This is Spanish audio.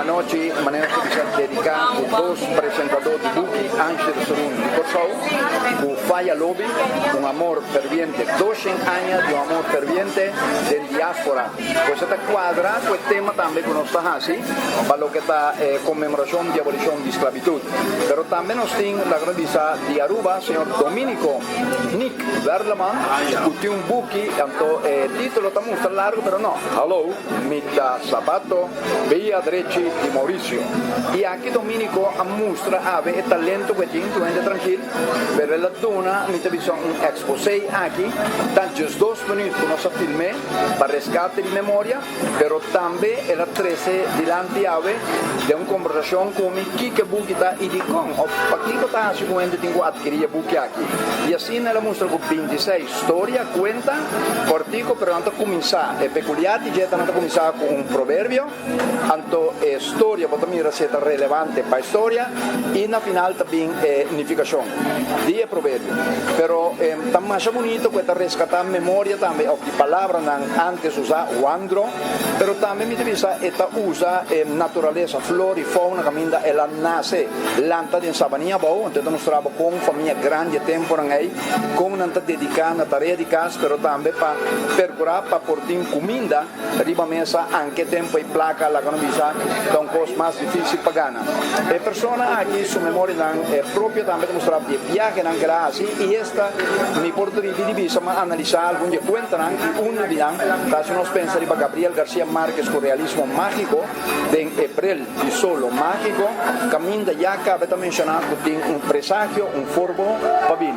noche manera que se dedica a dos presentadores de Buki, Ángel Sorun y Corsau, con Falla Lobby, un amor ferviente, 12 años de un amor ferviente de diáspora. Pues esta cuadra, pues tema también con los así, para lo que está conmemoración de abolición de esclavitud. Pero también nos tiene la gran visa de Aruba, señor Dominico Nick Verleman, que tiene un Buki, tanto título está muy largo, pero no. Hello, Mita Zapato, Villa Drecci di Mauricio. Y aquí Dominico muestra ave el talento que tiene, tu gente tranquilo, pero la dona, mi televisión, un exposé aquí, tan just 2 minutos que nos filmé para rescate de memoria, pero también era 13 delante ave de una conversación con mi Kike Bukita y di con, o para Kiko está así como gente tengo adquirir Buki aquí. Y así ela muestra con 26 historia, cuenta, cortico, pero antes de comenzar, es peculiar, y ya antes de comenzar con un proverbio, tanto historia, porque también es relevante para historia, y en la final también unificación, 10 proverbios. Pero está más bonito que rescatar memoria también, o que palabras antes usaba Wandro, pero también mi divisa esta usa naturaleza, flor y fauna, caminda, ela nace, lanta de Sabanía Bau, entonces nos trabaja con familia grande, temporal ahí, con una dedicada a tarea de casa, pero también para percurar, para portar comida, arriba mesa, anche tempo y placa, la economía, da un cosa más difícil para ganar. Persona aquí su memoria propia también mostrar de viaje en así, y esta mi porto di divisa ma analizzare alcuni cuentan uno di casi nos pensa di Gabriel García Márquez con realismo mágico de April di solo mágico cammina ya que avete menzionato un presagio un forbo Pavini.